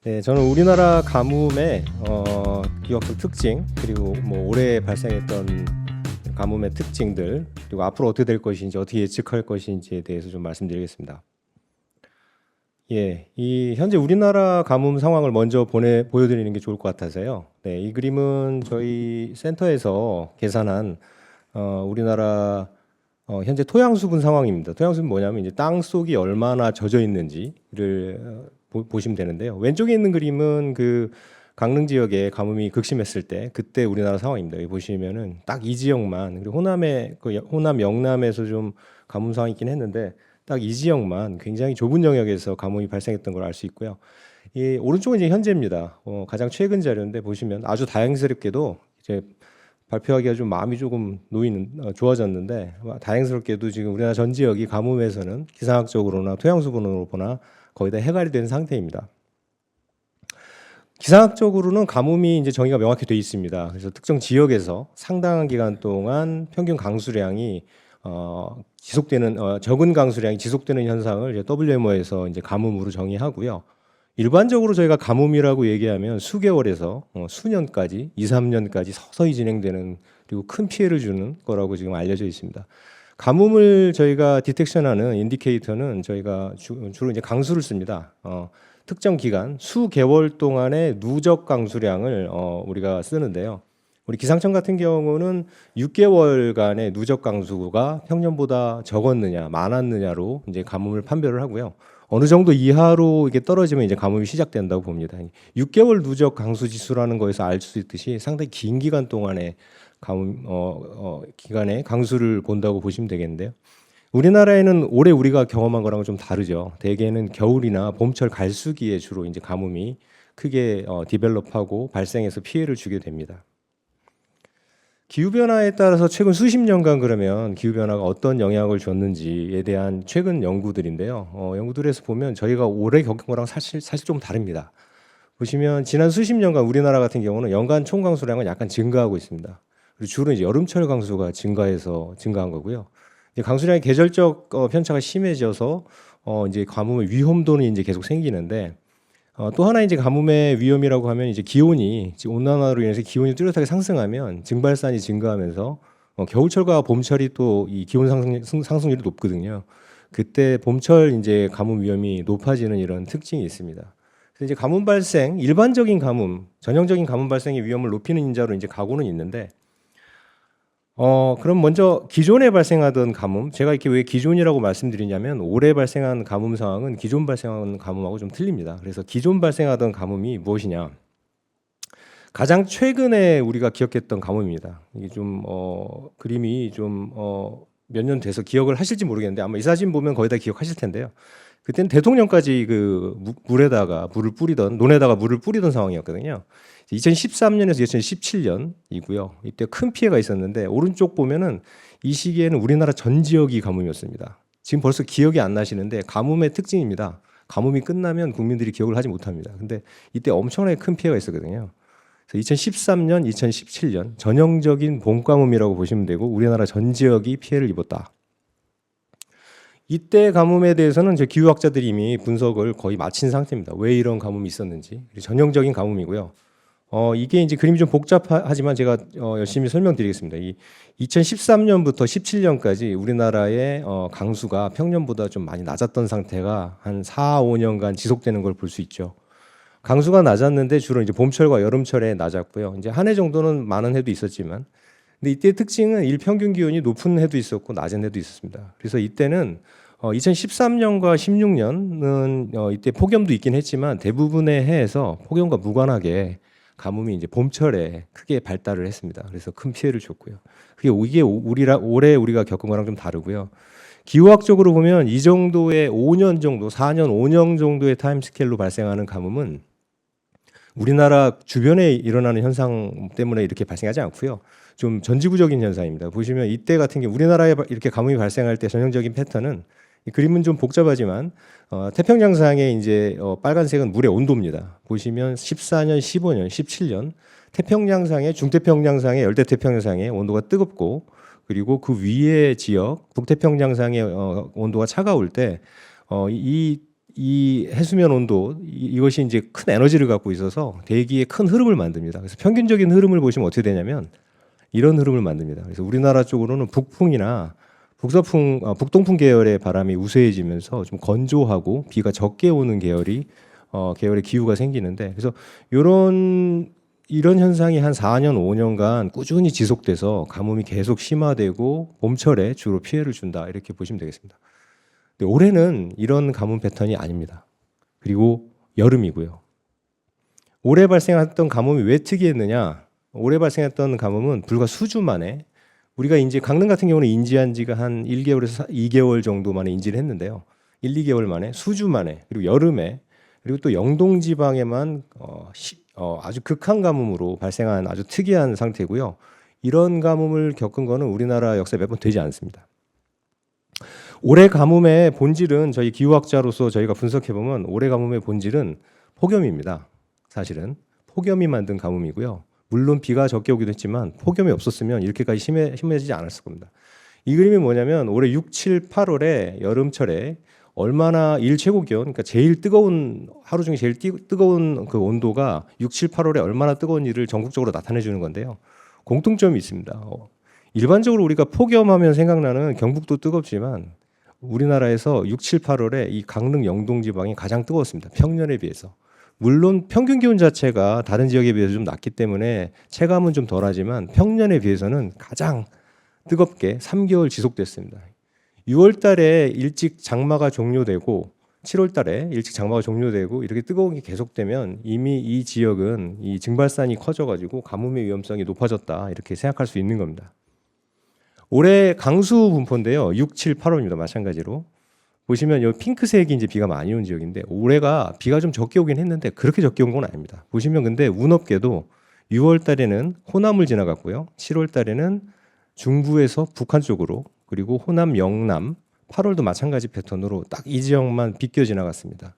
네, 저는 우리나라 가뭄의 기억적 특징, 그리고 뭐 올해 발생했던 가뭄의 특징들, 그리고 앞으로 어떻게 될 것인지, 어떻게 예측할 것인지에 대해서 좀 말씀드리겠습니다. 예, 이 현재 우리나라 가뭄 상황을 먼저 보여드리는 게 좋을 것 같아서요. 네, 이 그림은 저희 센터에서 계산한 우리나라 현재 토양 수분 상황입니다. 토양 수분 뭐냐면 이제 땅 속이 얼마나 젖어 있는지를 보시면 되는데요. 왼쪽에 있는 그림은 그 강릉 지역에 가뭄이 극심했을 때 그때 우리나라 상황입니다. 여기 보시면은 딱 이 지역만, 그리고 호남 영남에서 좀 가뭄 상황이 있긴 했는데 딱 이 지역만 굉장히 좁은 영역에서 가뭄이 발생했던 걸 알 수 있고요. 이 오른쪽은 이제 현재입니다. 가장 최근 자료인데 보시면 아주 다행스럽게도 이제 발표하기가 좀 마음이 조금 좋아졌는데, 다행스럽게도 지금 우리나라 전 지역이 가뭄에서는 기상학적으로나 토양 수분으로 보나 거의 다 해결이 된 상태입니다. 기상학적으로는 가뭄이 이제 정의가 명확히 되어 있습니다. 그래서 특정 지역에서 상당한 기간 동안 평균 강수량이 지속되는 적은 강수량이 지속되는 현상을 이제 WMO에서 이제 가뭄으로 정의하고요. 일반적으로 저희가 가뭄이라고 얘기하면 수개월에서 수년까지, 2, 3년까지 서서히 진행되는, 그리고 큰 피해를 주는 거라고 지금 알려져 있습니다. 가뭄을 저희가 디텍션하는 인디케이터는 저희가 주로 이제 강수를 씁니다. 특정 기간, 수개월 동안의 누적 강수량을 우리가 쓰는데요. 우리 기상청 같은 경우는 6개월간의 누적 강수가 평년보다 적었느냐, 많았느냐로 이제 가뭄을 판별을 하고요. 어느 정도 이하로 이게 떨어지면 이제 가뭄이 시작된다고 봅니다. 6개월 누적 강수 지수라는 거에서 알 수 있듯이 상당히 긴 기간 동안의 가뭄 기간에 강수를 본다고 보시면 되겠는데요. 우리나라에는 올해 우리가 경험한 거랑은 좀 다르죠. 대개는 겨울이나 봄철 갈수기에 주로 이제 가뭄이 크게 디벨롭하고 발생해서 피해를 주게 됩니다. 기후변화에 따라서 최근 수십 년간 그러면 기후변화가 어떤 영향을 줬는지에 대한 최근 연구들인데요. 연구들에서 보면 저희가 올해 겪은 거랑 사실 좀 다릅니다. 보시면 지난 수십 년간 우리나라 같은 경우는 연간 총 강수량은 약간 증가하고 있습니다. 그리고 주로 이제 여름철 강수가 증가한 거고요. 이제 강수량의 계절적 편차가 심해져서 이제 가뭄의 위험도는 이제 계속 생기는데, 또 하나 이제 가뭄의 위험이라고 하면 이제 기온이 온난화로 인해서 기온이 뚜렷하게 상승하면 증발산이 증가하면서 겨울철과 봄철이 또 이 기온 상승률이 높거든요. 그때 봄철 이제 가뭄 위험이 높아지는 이런 특징이 있습니다. 그래서 이제 가뭄 발생, 일반적인 가뭄, 전형적인 가뭄 발생의 위험을 높이는 인자로 이제 가고는 있는데, 그럼 먼저 기존에 발생하던 가뭄, 제가 이렇게 왜 기존이라고 말씀드리냐면 올해 발생한 가뭄 상황은 기존 발생한 가뭄하고 좀 틀립니다. 그래서 기존 발생하던 가뭄이 무엇이냐? 가장 최근에 우리가 기억했던 가뭄입니다. 이게 좀 그림이 좀 몇 년 돼서 기억을 하실지 모르겠는데 아마 이 사진 보면 거의 다 기억하실 텐데요. 그때는 대통령까지 그 논에다가 물을 뿌리던 상황이었거든요. 2013년에서 2017년이고요. 이때 큰 피해가 있었는데 오른쪽 보면은 이 시기에는 우리나라 전 지역이 가뭄이었습니다. 지금 벌써 기억이 안 나시는데 가뭄의 특징입니다. 가뭄이 끝나면 국민들이 기억을 하지 못합니다. 근데 이때 엄청나게 큰 피해가 있었거든요. 그래서 2013년, 2017년 전형적인 봄 가뭄이라고 보시면 되고 우리나라 전 지역이 피해를 입었다. 이때 가뭄에 대해서는 이제 기후학자들이 이미 분석을 거의 마친 상태입니다. 왜 이런 가뭄이 있었는지. 전형적인 가뭄이고요. 이게 이제 그림이 좀 복잡하지만 제가 열심히 설명드리겠습니다. 이 2013년부터 17년까지 우리나라의 강수가 평년보다 좀 많이 낮았던 상태가 한 4, 5년간 지속되는 걸 볼 수 있죠. 강수가 낮았는데 주로 이제 봄철과 여름철에 낮았고요. 이제 한 해 정도는 많은 해도 있었지만, 근데 이때 특징은 일평균 기온이 높은 해도 있었고 낮은 해도 있었습니다. 그래서 이때는 2013년과 16년은 이때 폭염도 있긴 했지만 대부분의 해에서 폭염과 무관하게 가뭄이 이제 봄철에 크게 발달을 했습니다. 그래서 큰 피해를 줬고요. 이게 올해 우리가 겪은 거랑 좀 다르고요. 기후학적으로 보면 이 정도의 5년 정도, 4년, 5년 정도의 타임스케일로 발생하는 가뭄은 우리나라 주변에 일어나는 현상 때문에 이렇게 발생하지 않고요. 좀 전지구적인 현상입니다. 보시면 이때 같은 경우 우리나라에 이렇게 가뭄이 발생할 때 전형적인 패턴은, 이 그림은 좀 복잡하지만 태평양상에 이제 빨간색은 물의 온도입니다. 보시면 14년, 15년, 17년 태평양상의 중태평양상의 열대태평양상의 온도가 뜨겁고, 그리고 그 위의 지역 북태평양상의 온도가 차가울 때 이 해수면 온도 이것이 이제 큰 에너지를 갖고 있어서 대기에 큰 흐름을 만듭니다. 그래서 평균적인 흐름을 보시면 어떻게 되냐면 이런 흐름을 만듭니다. 그래서 우리나라 쪽으로는 북풍이나 북서풍, 북동풍 계열의 바람이 우세해지면서 좀 건조하고 비가 적게 오는 계열의 기후가 생기는데, 그래서 이런 현상이 한 4년, 5년간 꾸준히 지속돼서 가뭄이 계속 심화되고 봄철에 주로 피해를 준다, 이렇게 보시면 되겠습니다. 근데 올해는 이런 가뭄 패턴이 아닙니다. 그리고 여름이고요. 올해 발생했던 가뭄이 왜 특이했느냐? 올해 발생했던 가뭄은 불과 수주 만에, 우리가 이제 강릉 같은 경우는 인지한 지가 한 1개월에서 2개월 정도 만에 인지를 했는데요. 1, 2개월 만에, 수주 만에, 그리고 여름에, 그리고 또 영동 지방에만 아주 극한 가뭄으로 발생한 아주 특이한 상태고요. 이런 가뭄을 겪은 거는 우리나라 역사에 몇 번 되지 않습니다. 올해 가뭄의 본질은, 저희 기후학자로서 저희가 분석해 보면 올해 가뭄의 본질은 폭염입니다. 사실은 폭염이 만든 가뭄이고요. 물론 비가 적게 오기도 했지만 폭염이 없었으면 이렇게까지 심해지지 않았을 겁니다. 이 그림이 뭐냐면 올해 6, 7, 8월에 여름철에 얼마나 최고 기온, 그러니까 제일 뜨거운, 하루 중에 제일 뜨거운 그 온도가 6, 7, 8월에 얼마나 뜨거운지를 전국적으로 나타내 주는 건데요. 공통점이 있습니다. 일반적으로 우리가 폭염하면 생각나는 경북도 뜨겁지만 우리나라에서 6, 7, 8월에 이 강릉 영동 지방이 가장 뜨거웠습니다. 평년에 비해서. 물론 평균 기온 자체가 다른 지역에 비해서 좀 낮기 때문에 체감은 좀 덜하지만 평년에 비해서는 가장 뜨겁게 3개월 지속됐습니다. 6월 달에 일찍 장마가 종료되고 7월 달에 일찍 장마가 종료되고 이렇게 뜨거운 게 계속되면 이미 이 지역은 이 증발산이 커져가지고 가뭄의 위험성이 높아졌다, 이렇게 생각할 수 있는 겁니다. 올해 강수 분포인데요. 6, 7, 8월입니다. 마찬가지로. 보시면 이 핑크색이 이제 비가 많이 온 지역인데 올해가 비가 좀 적게 오긴 했는데 그렇게 적게 온 건 아닙니다. 보시면 근데 운 없게도 6월 달에는 호남을 지나갔고요. 7월 달에는 중부에서 북한 쪽으로, 그리고 호남, 영남, 8월도 마찬가지 패턴으로 딱 이 지역만 비껴 지나갔습니다.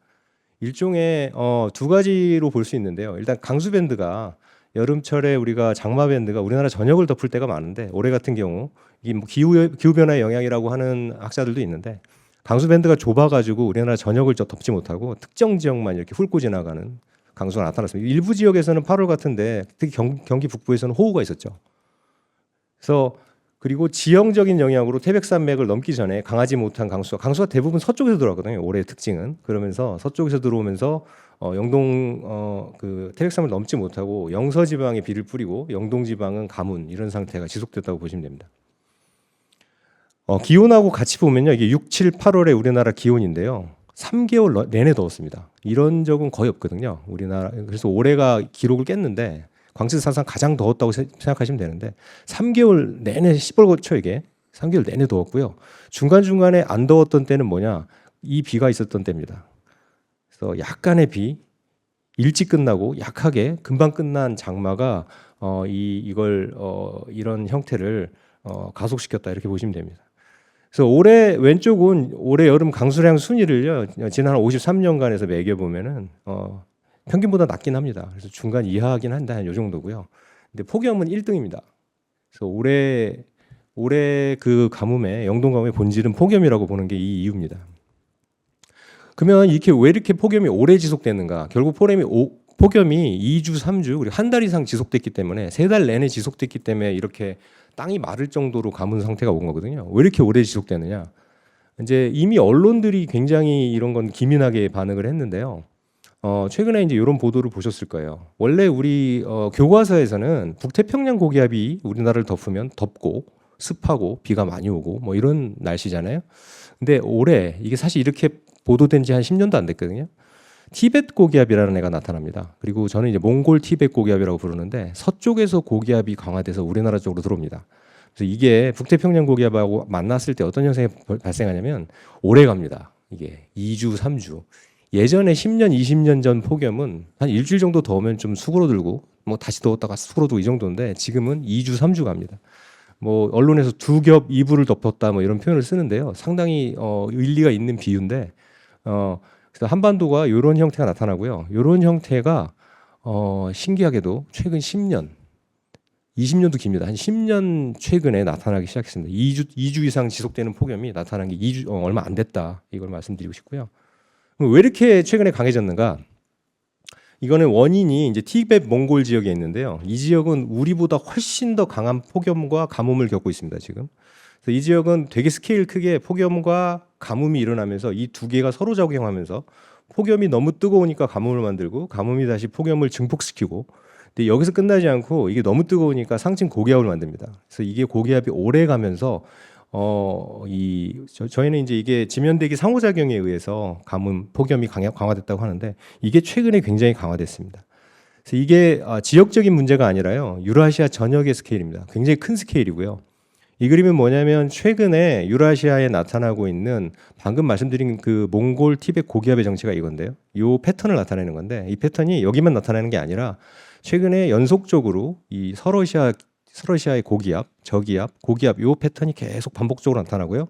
일종의 두 가지로 볼 수 있는데요. 일단 강수 밴드가 여름철에 우리가 장마 밴드가 우리나라 전역을 덮을 때가 많은데 올해 같은 경우 이게 뭐 기후 변화의 영향이라고 하는 학자들도 있는데 강수 밴드가 좁아가지고 우리나라 전역을 덮지 못하고 특정 지역만 이렇게 훑고 지나가는 강수가 나타났습니다. 일부 지역에서는 8월 같은데 특히 경기 북부에서는 호우가 있었죠. 그래서 그리고 지형적인 영향으로 태백산맥을 넘기 전에 강하지 못한 강수가 대부분 서쪽에서 들어왔거든요. 올해의 특징은. 그러면서 서쪽에서 들어오면서 영동 그 태백산을 넘지 못하고 영서 지방에 비를 뿌리고 영동 지방은 가문, 이런 상태가 지속됐다고 보시면 됩니다. 기온하고 같이 보면요, 이게 6, 7, 8월에 우리나라 기온인데요, 3개월 내내 더웠습니다. 이런 적은 거의 없거든요, 우리나라. 그래서 올해가 기록을 깼는데 광주 사상 가장 더웠다고 생각하시면 되는데 3개월 내내 시뻘겋죠. 이게 3개월 내내 더웠고요. 중간중간에 안 더웠던 때는 뭐냐, 이 비가 있었던 때입니다. 그래서 약간의 비, 일찍 끝나고 약하게 금방 끝난 장마가 이런 형태를 가속시켰다, 이렇게 보시면 됩니다. 그래서 올해 왼쪽은 올해 여름 강수량 순위를요, 지난 53년간에서 매겨보면은 평균보다 낮긴 합니다. 그래서 중간 이하긴 한데 한 요 정도고요. 근데 폭염은 1등입니다. 그래서 올해 그 가뭄의, 영동 가뭄의 본질은 폭염이라고 보는 게 이 이유입니다. 그러면 왜 이렇게 폭염이 오래 지속되는가? 결국 폭염이 2주, 3주, 그리고 한 달 이상 지속됐기 때문에, 3달 내내 지속됐기 때문에 이렇게 땅이 마를 정도로 가뭄 상태가 온 거거든요. 왜 이렇게 오래 지속되느냐? 이제 이미 언론들이 굉장히 이런 건 기민하게 반응을 했는데요. 최근에 이제 이런 보도를 보셨을 거예요. 원래 우리 교과서에서는 북태평양 고기압이 우리나라를 덮으면 덥고 습하고 비가 많이 오고 뭐 이런 날씨잖아요. 근데 올해 이게 사실 이렇게 보도된 지 한 10년도 안 됐거든요. 티벳 고기압이라는 애가 나타납니다. 그리고 저는 이제 몽골 티벳 고기압이라고 부르는데 서쪽에서 고기압이 강화돼서 우리나라 쪽으로 들어옵니다. 그래서 이게 북태평양 고기압하고 만났을 때 어떤 현상이 발생하냐면 오래 갑니다. 이게 2주, 3주. 예전에 10년, 20년 전 폭염은 한 일주일 정도 더우면 좀 수그러들고 뭐 다시 더웠다가 수그러들고 이 정도인데 지금은 2주, 3주 갑니다. 뭐 언론에서 두 겹 이불을 덮었다 뭐 이런 표현을 쓰는데요. 상당히 일리가 있는 비유인데 그래서 한반도가 이런 형태가 나타나고요. 이런 형태가 신기하게도 최근 10년, 20년도 깁니다. 한 10년 최근에 나타나기 시작했습니다. 2주 이상 지속되는 폭염이 나타난 게 얼마 안 됐다. 이걸 말씀드리고 싶고요. 왜 이렇게 최근에 강해졌는가? 이거는 원인이 이제 티베트 몽골 지역에 있는데요. 이 지역은 우리보다 훨씬 더 강한 폭염과 가뭄을 겪고 있습니다, 지금. 그래서 이 지역은 되게 스케일 크게 폭염과 가뭄이 일어나면서 이 두 개가 서로 작용하면서 폭염이 너무 뜨거우니까 가뭄을 만들고 가뭄이 다시 폭염을 증폭시키고, 근데 여기서 끝나지 않고 이게 너무 뜨거우니까 상층 고기압을 만듭니다. 그래서 이게 고기압이 오래 가면서 저희는 이제 이게 지면대기 상호작용에 의해서 가뭄, 폭염이 강화됐다고 하는데 이게 최근에 굉장히 강화됐습니다. 그래서 이게 지역적인 문제가 아니라요, 유라시아 전역의 스케일입니다. 굉장히 큰 스케일이고요. 이 그림은 뭐냐면 최근에 유라시아에 나타나고 있는 방금 말씀드린 그 몽골, 티베트 고기압의 정체가 이건데요. 이 패턴을 나타내는 건데 이 패턴이 여기만 나타나는 게 아니라 최근에 연속적으로 이 서러시아의 고기압, 저기압, 고기압 이 패턴이 계속 반복적으로 나타나고요.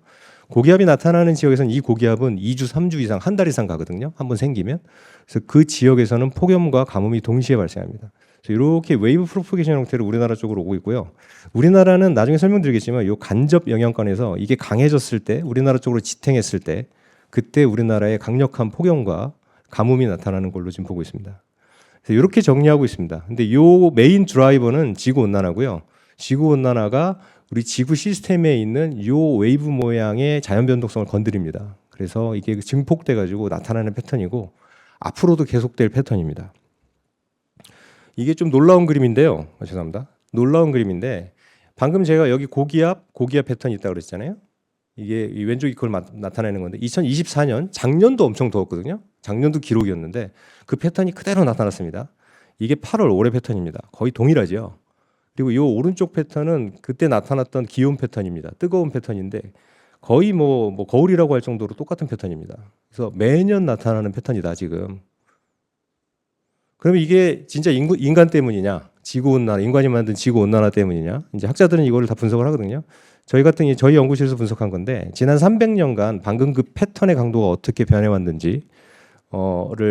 고기압이 나타나는 지역에서는 이 고기압은 2주, 3주 이상, 한 달 이상 가거든요. 한번 생기면. 그래서 그 지역에서는 폭염과 가뭄이 동시에 발생합니다. 그래서 이렇게 웨이브 프로포게이션 형태로 우리나라 쪽으로 오고 있고요. 우리나라는 나중에 설명드리겠지만 이 간접 영향권에서 이게 강해졌을 때, 우리나라 쪽으로 지탱했을 때, 그때 우리나라의 강력한 폭염과 가뭄이 나타나는 걸로 지금 보고 있습니다. 그래서 이렇게 정리하고 있습니다. 근데 이 메인 드라이버는 지구 온난화고요. 지구 온난화가 우리 지구 시스템에 있는 이 웨이브 모양의 자연 변동성을 건드립니다. 그래서 이게 증폭돼 가지고 나타나는 패턴이고 앞으로도 계속될 패턴입니다. 이게 좀 놀라운 그림인데요. 죄송합니다. 놀라운 그림인데 방금 제가 여기 고기압 패턴이 있다고 그랬잖아요. 이게 이 왼쪽이 그걸 나타내는 건데 2024년 작년도 엄청 더웠거든요. 작년도 기록이었는데 그 패턴이 그대로 나타났습니다. 이게 8월 올해 패턴입니다. 거의 동일하죠. 그리고 이 오른쪽 패턴은 그때 나타났던 기온 패턴입니다. 뜨거운 패턴인데 거의 뭐 거울이라고 할 정도로 똑같은 패턴입니다. 그래서 매년 나타나는 패턴이다 지금. 그러면 이게 진짜 인간 때문이냐? 지구온난화, 인간이 만든 지구온난화 때문이냐? 이제 학자들은 이거를 다 분석을 하거든요. 저희 연구실에서 분석한 건데 지난 300년간 방금 그 패턴의 강도가 어떻게 변해왔는지를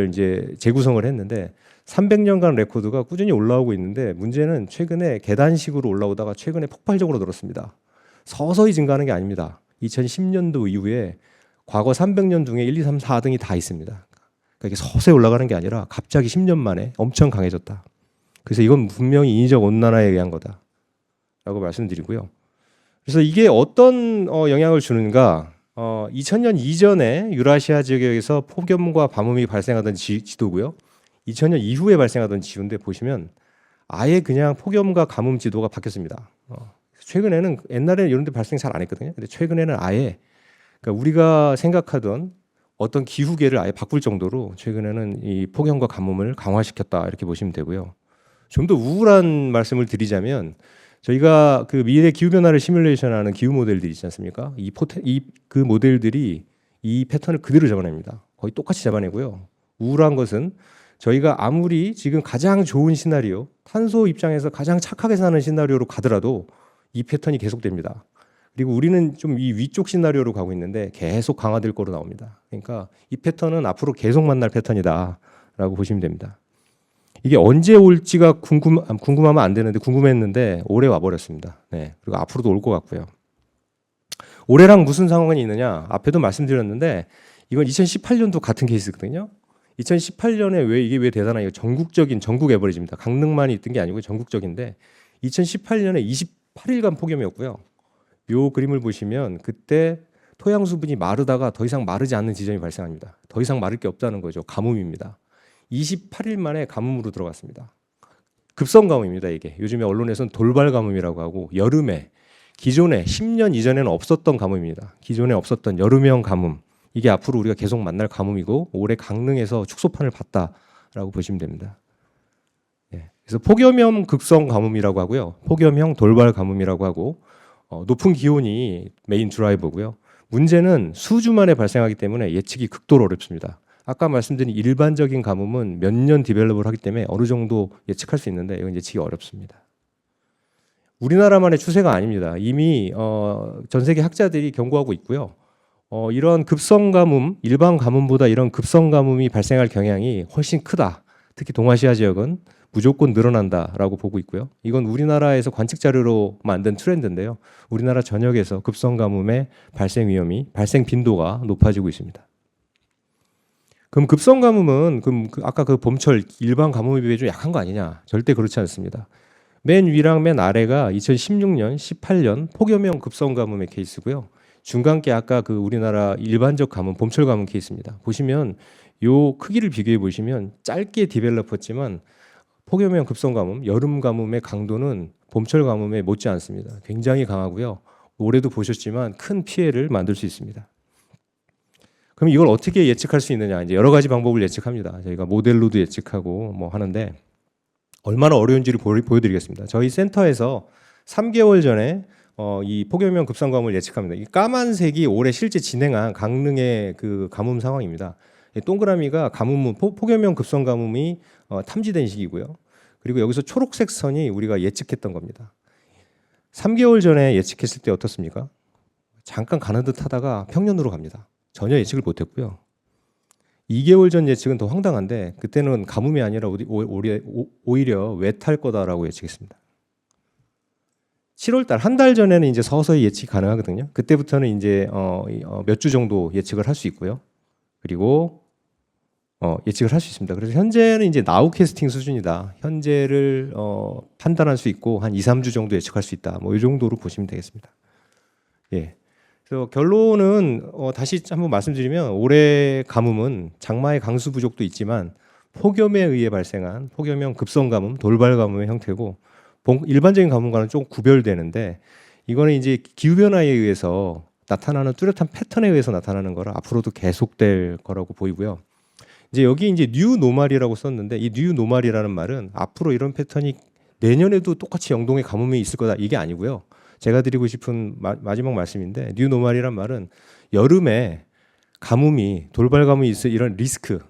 이제 재구성을 했는데 300년간 레코드가 꾸준히 올라오고 있는데 문제는 최근에 계단식으로 올라오다가 최근에 폭발적으로 늘었습니다. 서서히 증가하는 게 아닙니다. 2010년도 이후에 과거 300년 중에 1, 2, 3, 4등이 다 있습니다. 그러니까 이게 서서히 올라가는 게 아니라 갑자기 10년 만에 엄청 강해졌다. 그래서 이건 분명히 인위적 온난화에 의한 거다라고 말씀드리고요. 그래서 이게 어떤 영향을 주는가? 2000년 이전에 유라시아 지역에서 폭염과 가뭄이 발생하던 지도고요. 2000년 이후에 발생하던 지도인데 보시면 아예 그냥 폭염과 가뭄 지도가 바뀌었습니다. 최근에는 옛날에는 이런 데 발생 잘 안 했거든요. 근데 최근에는 아예 그러니까 우리가 생각하던 어떤 기후계를 아예 바꿀 정도로 최근에는 이 폭염과 가뭄을 강화시켰다 이렇게 보시면 되고요. 좀 더 우울한 말씀을 드리자면 저희가 그 미래 기후 변화를 시뮬레이션하는 기후 모델들이 있지 않습니까? 그 모델들이 이 패턴을 그대로 잡아냅니다. 거의 똑같이 잡아내고요. 우울한 것은 저희가 아무리 지금 가장 좋은 시나리오, 탄소 입장에서 가장 착하게 사는 시나리오로 가더라도 이 패턴이 계속됩니다. 그리고 우리는 좀 이 위쪽 시나리오로 가고 있는데 계속 강화될 거로 나옵니다. 그러니까 이 패턴은 앞으로 계속 만날 패턴이다라고 보시면 됩니다. 이게 언제 올지가 궁금하면 안 되는데 궁금했는데 올해 와버렸습니다. 네, 그리고 앞으로도 올 것 같고요. 올해랑 무슨 상황이 있느냐? 앞에도 말씀드렸는데 이건 2018년도 같은 케이스거든요. 2018년에 이게 왜 대단하냐? 전국 에버리지입니다. 강릉만 있던 게 아니고 전국적인데 2018년에 28일간 폭염이었고요. 요 그림을 보시면 그때 토양 수분이 마르다가 더 이상 마르지 않는 지점이 발생합니다. 더 이상 마를 게 없다는 거죠. 가뭄입니다. 28일 만에 가뭄으로 들어갔습니다. 급성 가뭄입니다. 이게 요즘에 언론에서는 돌발 가뭄이라고 하고 여름에 기존에 10년 이전에는 없었던 가뭄입니다. 기존에 없었던 여름형 가뭄. 이게 앞으로 우리가 계속 만날 가뭄이고 올해 강릉에서 축소판을 봤다라고 보시면 됩니다. 네. 그래서 폭염형 급성 가뭄이라고 하고요. 폭염형 돌발 가뭄이라고 하고 높은 기온이 메인 드라이버고요. 문제는 수주 만에 발생하기 때문에 예측이 극도로 어렵습니다. 아까 말씀드린 일반적인 가뭄은 몇 년 디벨롭을 하기 때문에 어느 정도 예측할 수 있는데 이건 예측이 어렵습니다. 우리나라만의 추세가 아닙니다. 이미 전 세계 학자들이 경고하고 있고요. 이런 급성 가뭄, 일반 가뭄보다 이런 급성 가뭄이 발생할 경향이 훨씬 크다. 특히 동아시아 지역은 무조건 늘어난다라고 보고 있고요. 이건 우리나라에서 관측 자료로 만든 트렌드인데요. 우리나라 전역에서 급성 가뭄의 발생 위험이, 발생 빈도가 높아지고 있습니다. 그럼 급성 가뭄은 그럼 아까 그 봄철 일반 가뭄에 비해 좀 약한 거 아니냐? 절대 그렇지 않습니다. 맨 위랑 맨 아래가 2016년, 18년 폭염형 급성 가뭄의 케이스고요. 중간께 아까 그 우리나라 일반적 가뭄, 봄철 가뭄 케이스입니다. 보시면 요 크기를 비교해 보시면 짧게 디벨롭했지만 폭염형 급성 가뭄, 여름 가뭄의 강도는 봄철 가뭄에 못지 않습니다. 굉장히 강하고요. 올해도 보셨지만 큰 피해를 만들 수 있습니다. 그럼 이걸 어떻게 예측할 수 있느냐? 이제 여러 가지 방법을 예측합니다. 저희가 모델로도 예측하고 뭐 하는데 얼마나 어려운지를 보여드리겠습니다. 저희 센터에서 3개월 전에 이 폭염형 급성가뭄을 예측합니다. 이 까만색이 올해 실제 진행한 강릉의 그 가뭄 상황입니다. 이 동그라미가 가뭄, 폭염형 급성가뭄이 탐지된 시기고요. 그리고 여기서 초록색 선이 우리가 예측했던 겁니다. 3개월 전에 예측했을 때 어떻습니까? 잠깐 가는 듯 하다가 평년으로 갑니다. 전혀 예측을 못했고요. 2개월 전 예측은 더 황당한데 그때는 가뭄이 아니라 오히려 외탈 거다라고 예측했습니다. 7월 달 한 달 전에는 이제 서서히 예측이 가능하거든요. 그때부터는 이제 몇 주 정도 예측을 할 수 있고요. 그리고 예측을 할 수 있습니다. 그래서 현재는 이제 나우캐스팅 수준이다. 현재를 판단할 수 있고 한 2, 3주 정도 예측할 수 있다. 뭐 이 정도로 보시면 되겠습니다. 예. 그래서 결론은 다시 한번 말씀드리면 올해 가뭄은 장마의 강수 부족도 있지만 폭염에 의해 발생한 폭염형 급성 가뭄, 돌발 가뭄의 형태고 일반적인 가뭄과는 좀 구별되는데 이거는 이제 기후 변화에 의해서 나타나는 뚜렷한 패턴에 의해서 나타나는 거라 앞으로도 계속될 거라고 보이고요. 이제 여기 이제 뉴 노멀이라고 썼는데 이 뉴 노멀이라는 말은 앞으로 이런 패턴이 내년에도 똑같이 영동의 가뭄이 있을 거다 이게 아니고요. 제가 드리고 싶은 마지막 말씀인데 뉴 노멀이란 말은 여름에 가뭄이 돌발 가뭄이 있을 이런 리스크,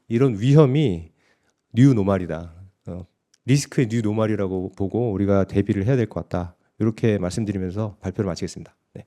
이런 위험이 뉴 노멀이다. 리스크의 뉴 노멀이라고 보고 우리가 대비를 해야 될 것 같다. 이렇게 말씀드리면서 발표를 마치겠습니다. 네.